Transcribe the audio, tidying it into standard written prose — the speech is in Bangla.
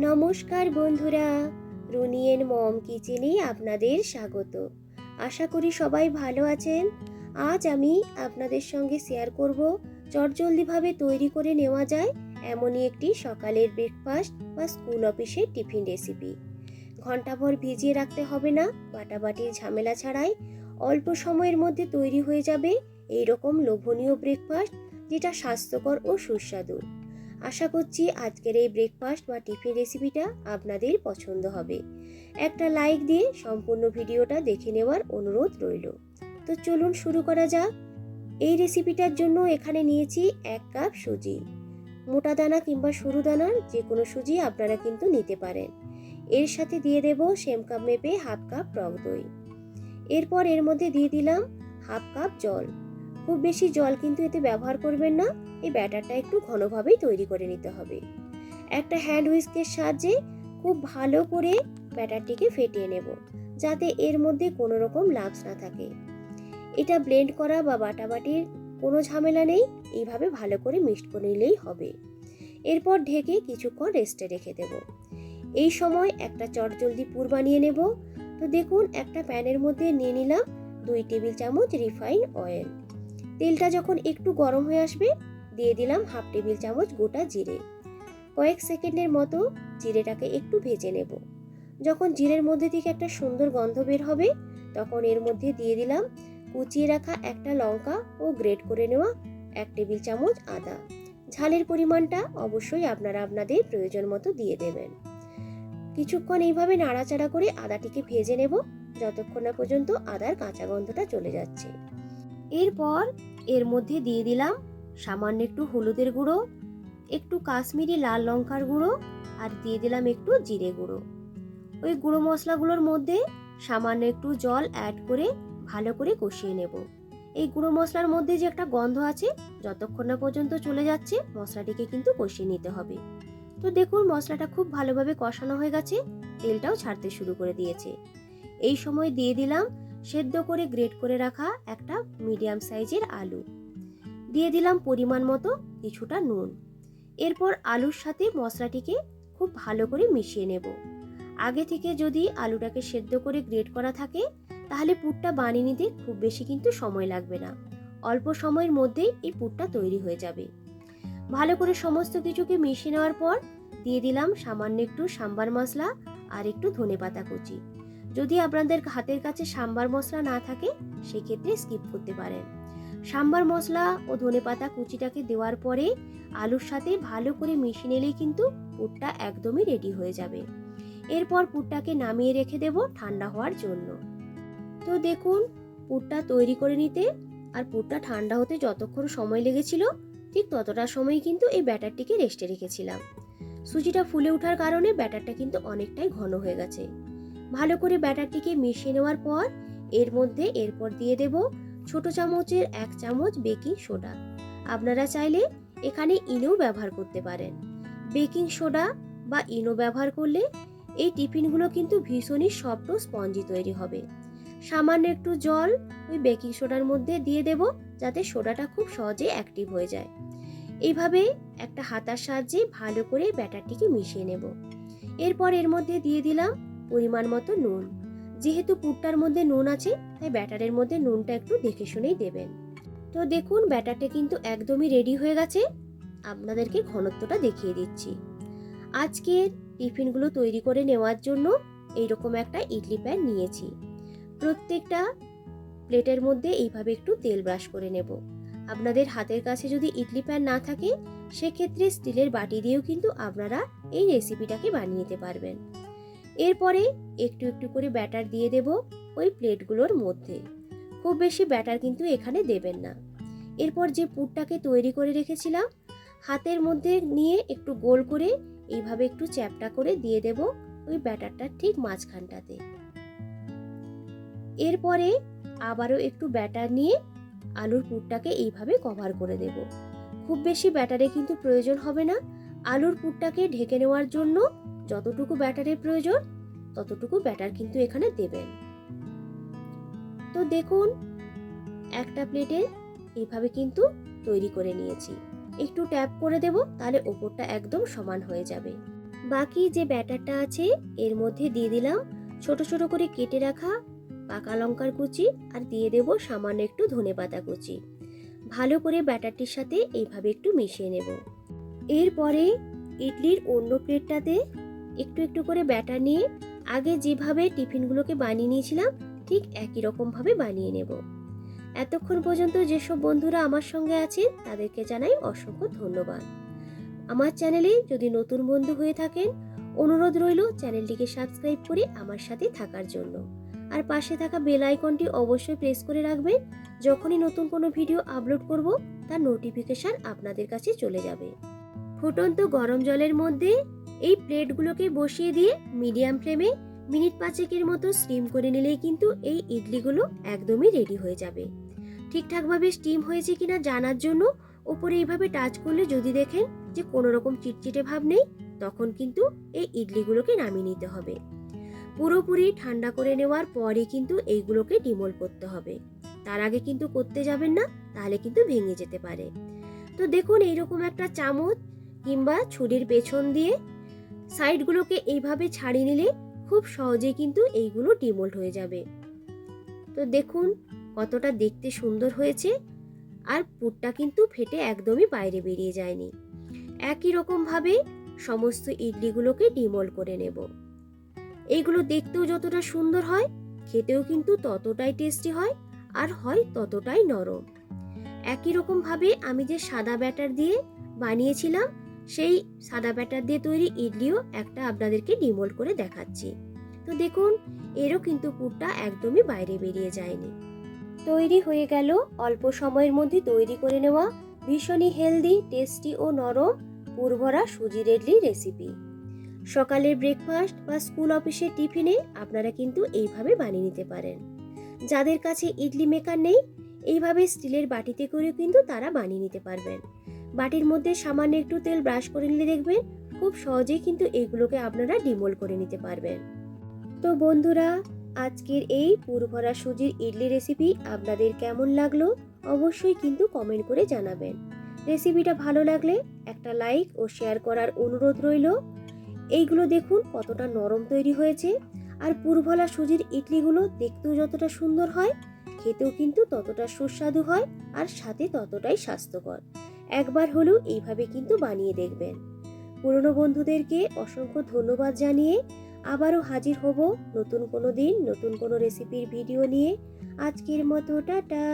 নমস্কার বন্ধুরা, রুনিয়ের মম কিচেনে আপনাদের স্বাগত। আশা করি সবাই ভালো আছেন। আজ আমি আপনাদের সঙ্গে শেয়ার করব চটজলদিভাবে তৈরি করে নেওয়া যায় এমনই একটি সকালের ব্রেকফাস্ট বা স্কুল অফিসের টিফিন রেসিপি। ঘন্টাভর ভিজিয়ে রাখতে হবে না, বাটাবাটির ঝামেলা ছাড়াই অল্প সময়ের মধ্যে তৈরি হয়ে যাবে এই রকম লোভনীয় ব্রেকফাস্ট, যেটা স্বাস্থ্যকর ও সুস্বাদু। আশা করছি আজকের এই ব্রেকফাস্ট বা টিফিন রেসিপিটা আপনাদের পছন্দ হবে। একটা লাইক দিয়ে সম্পূর্ণ ভিডিওটা দেখে নেওয়ার অনুরোধ রইল। তো চলুন শুরু করা যাক। এই রেসিপিটার জন্য এখানে নিয়েছি 1 কাপ সুজি। মোটা দানা কিংবা সরু দানার যে কোনো সুজি আপনারা কিন্তু নিতে পারেন। এর সাথে দিয়ে দেব সেম কাপ মেপে 1/2 কাপ টক দই। এরপর এর মধ্যে দিয়ে দিলাম 1/2 কাপ জল। খুব বেশি জল কিন্তু এতে ব্যবহার করবেন না, এই ব্যাটারটা একটু ঘনভাবেই তৈরি করে নিতে হবে। একটা হ্যান্ড হুইস্কের সাহায্যে খুব ভালো করে ব্যাটারটিকে ফেটিয়ে নেব, যাতে এর মধ্যে কোনো রকম লাম্পস না থাকে। এটা ব্লেন্ড করা বা বাটাবাটির কোনো ঝামেলা নেই, এইভাবে ভালো করে মিক্সড করে নিলেই হবে। এরপর ঢেকে কিছুক্ষণ রেস্টে রেখে দেব। এই সময় একটা চটজলদি পুর বানিয়ে নেব। তো দেখুন, একটা প্যানের মধ্যে নিয়ে নিলাম 2 টেবিল চামচ রিফাইন অয়েল। তেলটা যখন একটু গরম হয়ে আসবে, দিয়ে দিলাম 1/2 টেবিল চামচ গোটা জিরে। কয়েক সেকেন্ডের মতো জিরেটাকে একটু ভেজে নেব। যখন জিরের মধ্যে থেকে একটা সুন্দর গন্ধ বের হবে, তখন এর মধ্যে দিয়ে দিলাম কুচিয়ে রাখা একটা লঙ্কা ও গ্রেট করে নেওয়া 1 টেবিল চামচ আদা। ঝালের পরিমাণটা অবশ্যই আপনারা আপনাদের প্রয়োজন মতো দিয়ে দেবেন। কিছুক্ষণ এইভাবে নাড়াচাড়া করে আদাটিকে ভেজে নেব, যতক্ষণ না পর্যন্ত আদার কাঁচা গন্ধটা চলে যাচ্ছে। এরপর এর মধ্যে দিয়ে দিলাম সামান্য একটু হলুদের গুঁড়ো, একটু কাশ্মীরি লাল লঙ্কার গুঁড়ো, আর দিয়ে দিলাম একটু জিরে গুঁড়ো। ওই গুঁড়ো মশলাগুলোর মধ্যে সামান্য একটু জল অ্যাড করে ভালো করে কষিয়ে নেব। এই গুঁড়ো মশলার মধ্যে যে একটা গন্ধ আছে, যতক্ষণ না পর্যন্ত চলে যাচ্ছে মশলাটিকে কিন্তু কষিয়ে নিতে হবে। তো দেখুন, মশলাটা খুব ভালোভাবে কষানো হয়ে গেছে, তেলটাও ছাড়তে শুরু করে দিয়েছে। এই সময় দিয়ে দিলাম সেদ্ধ করে গ্রেট করে রাখা একটা মিডিয়াম সাইজের আলু। দিয়ে দিলাম পরিমাণ মতো কিছুটা নুন। এরপর আলুর সাথে মশলাটিকে খুব ভালো করে মিশিয়ে নেব। আগে থেকে যদি আলুটাকে সেদ্ধ করে গ্রেট করা থাকে, তাহলে পুরটা বানিয়ে নিতে খুব বেশি কিন্তু সময় লাগবে না। অল্প সময়ের মধ্যেই এই পুরটা তৈরি হয়ে যাবে। ভালো করে সমস্ত কিছুকে মিশিয়ে নেওয়ার পর দিয়ে দিলাম সামান্য একটু সাম্বার মশলা আর একটু ধনেপাতা কুচি। যদি আপনাদের হাতের কাছে সাম্বার মশলা না থাকে, সেক্ষেত্রে স্কিপ করতে পারেন। সাম্বার মশলা ও ধনেপাতা কুচিটাকে দেওয়ার পরে আলুর সাথে ভালো করে মিশিয়ে নিলেই কিন্তু পুরটা একদমই রেডি হয়ে যাবে। এরপর পুরটাকে নামিয়ে রেখে দেব ঠান্ডা হওয়ার জন্য। তো দেখুন, পুরটা তৈরি করে নিতে আর পুরটা ঠান্ডা হতে যতক্ষণ সময় লেগেছিল, ঠিক ততটা সময় কিন্তু এই ব্যাটারটিকে রেস্টে রেখেছিলাম। সুজিটা ফুলে ওঠার কারণে ব্যাটারটা কিন্তু অনেকটাই ঘন হয়ে গেছে। ভালো করে ব্যাটারটিকে মিশিয়ে নেওয়ার পর এর মধ্যে এরপর দিয়ে দেব ছোট চামচের 1 চামচ বেকিং সোডা। আপনারা চাইলে এখানে ইনো ব্যবহার করতে পারেন। বেকিং সোডা বা ইনো ব্যবহার করলে এই টিফিনগুলো কিন্তু ভীষণই সফট ও স্পঞ্জি তৈরি হবে। সামান্য একটু জল ওই বেকিং সোডার মধ্যে দিয়ে দেব, যাতে সোডাটা খুব সহজে অ্যাক্টিভ হয়ে যায়। এইভাবে একটা হাতার সাহায্যে ভালো করে ব্যাটারটিকে মিশিয়ে নেব। এরপর এর মধ্যে দিয়ে দিলাম পরিমাণ মতো নুন। যেহেতু পুরটার মধ্যে নুন আছে, তাই ব্যাটারের মধ্যে নুনটা একটু দেখে শুনেই দেবেন। তো দেখুন, ব্যাটারটা কিন্তু একদমই রেডি হয়ে গেছে। আপনাদেরকে ঘনত্বটা দেখিয়ে দিচ্ছি। আজকের টিফিনগুলো তৈরি করে নেওয়ার জন্য এইরকম একটা ইডলি প্যান নিয়েছি। প্রত্যেকটা প্লেটের মধ্যে এইভাবে একটু তেল ব্রাশ করে নেব। আপনাদের হাতের কাছে যদি ইডলি প্যান না থাকে, সেক্ষেত্রে স্টিলের বাটি দিয়েও কিন্তু আপনারা এই রেসিপিটাকে বানিয়ে নিতে পারবেন। এরপরে একটু একটু করে ব্যাটার দিয়ে দেব ওই প্লেটগুলোর মধ্যে। খুব বেশি ব্যাটার কিন্তু এখানে দেবেন না। এরপর যে পুরটাকে তৈরি করে রেখেছিলাম, হাতের মধ্যে নিয়ে একটু গোল করে এইভাবে একটু চ্যাপটা করে দিয়ে দেব ওই ব্যাটারটার ঠিক মাঝখানটাতে। এরপরে আবারও একটু ব্যাটার নিয়ে আলুর পুরটাকে এইভাবে কভার করে দেব। খুব বেশি ব্যাটারে কিন্তু প্রয়োজন হবে না। আলুর পুরটাকে ঢেকে নেওয়ার জন্য যতটুকু ব্যাটারের প্রয়োজন, ততটুকু ব্যাটার কিন্তু এখানে দেবেন। তো দেখুন, একটা প্লেটে এইভাবে কিন্তু তৈরি করে নিয়েছি। একটু ট্যাপ করে দেব, তাহলে ওপরটা একদম সমান হয়ে যাবে। বাকি যে ব্যাটারটা আছে এর মধ্যে দিয়ে দিলাম ছোট ছোট করে কেটে রাখা পাকা লঙ্কার কুচি, আর দিয়ে দেব সামান্য একটু ধনেপাতা কুচি। ভালো করে ব্যাটারটির সাথে এইভাবে একটু মিশিয়ে নেব। এরপরে ইডলির অন্য প্লেটটাতে একটু একটু করে ব্যাটার নিয়ে আগে যেভাবে টিফিনগুলোকে বানিয়ে নিয়েছিলাম ঠিক একই রকমভাবে বানিয়ে নেব। এতক্ষণ পর্যন্ত যেসব বন্ধুরা আমার সঙ্গে আছেন তাদেরকে জানাই অসংখ্য ধন্যবাদ। আমার চ্যানেলে যদি নতুন বন্ধু হয়ে থাকেন, অনুরোধ রইল চ্যানেলটিকে সাবস্ক্রাইব করে আমার সাথে থাকার জন্য, আর পাশে থাকা বেল আইকনটি অবশ্যই প্রেস করে রাখবেন। যখনই নতুন কোনো ভিডিও আপলোড করব তার নোটিফিকেশন আপনাদের কাছে চলে যাবে। ফুটন্ত গরম জলের মধ্যে এই প্লেটগুলোকে বসিয়ে দিয়ে মিডিয়াম ফ্লেমে মিনিট 5 মতো স্টিম করে নিলেই কিন্তু এই ইডলিগুলো একদমই রেডি হয়ে যাবে। ঠিকঠাকভাবে স্টিম হয়েছে কিনা জানার জন্য উপরে এইভাবে টাচ করলে যদি দেখেন যে কোনো রকম চিটচিটে ভাব নেই, তখন কিন্তু এই ইডলিগুলোকে নামিয়ে নিতে হবে। পুরোপুরি ঠান্ডা করে নেওয়ার পরে কিন্তু এইগুলোকে ডিমোল্ড করতে হবে। তার আগে কিন্তু করতে যাবেন না, তাহলে কিন্তু ভেঙে যেতে পারে। তো দেখুন এইরকম একটা চামচ কিংবা ছুরির পেছন দিয়ে সাইডগুলোকে এইভাবে ছাড়িয়ে নিলে খুব সহজেই কিন্তু এইগুলো ডিমোল্ড হয়ে যাবে। তো দেখুন কতটা দেখতে সুন্দর হয়েছে, আর পুরটা কিন্তু ফেটে একদমই বাইরে বেরিয়ে যায়নি। একই রকম ভাবে সমস্ত ইডলিগুলোকে ডিমোল্ড করে নেব। এইগুলো দেখতেও যতটা সুন্দর হয়, খেতেও কিন্তু ততটাই টেস্টি হয়, আর হয় ততটাই নরম। একই রকম ভাবে আমি যে সাদা ব্যাটার দিয়ে বানিয়েছিলাম সেই সাদা ব্যাটার দিয়ে তৈরি ইডলিও একটা আপনাদেরকে ডিমোল্ড করে দেখাচ্ছি। তো দেখুন এরও কিন্তু পুরটা একদমই বাইরে বেরিয়ে যায়নি। তৈরি হয়ে গেল অল্প সময়ের মধ্যে তৈরি করে নেওয়া ভীষণই হেলদি, টেস্টি ও নরম পুরভরা সুজির ইডলি রেসিপি। সকালের ব্রেকফাস্ট বা স্কুল অফিসের টিফিনে আপনারা কিন্তু এইভাবে বানিয়ে নিতে পারেন। যাদের কাছে ইডলি মেকার নেই, এইভাবে স্টিলের বাটিতে করে কিন্তু তারা বানিয়ে নিতে পারবেন। বাটির মধ্যে সামান্য একটু তেল ব্রাশ করে নিলে দেখবেন খুব সহজেই কিন্তু এইগুলোকে আপনারা ডিমোল্ড করে নিতে পারবেন। তো বন্ধুরা, আজকের এই পুরভরা সুজির ইডলি রেসিপি আপনাদের কেমন লাগলো অবশ্যই কিন্তু কমেন্ট করে জানাবেন। রেসিপিটা ভালো লাগলে একটা লাইক ও শেয়ার করার অনুরোধ রইল। এইগুলো দেখুন কতটা নরম তৈরি হয়েছে, আর পুরভরা সুজির ইডলিগুলো দেখতেও যতটা সুন্দর হয়, খেতেও কিন্তু ততটা সুস্বাদু হয়, আর সাথে ততটাই স্বাস্থ্যকর। একবার হলেও এইভাবে কিন্তু বানিয়ে দেখবেন। পুরনো বন্ধুদেরকে অসংখ্য ধন্যবাদ জানিয়ে আবারও হাজির হব নতুন কোনো দিন নতুন কোনো রেসিপির ভিডিও নিয়ে। আজকের মতো টাটা।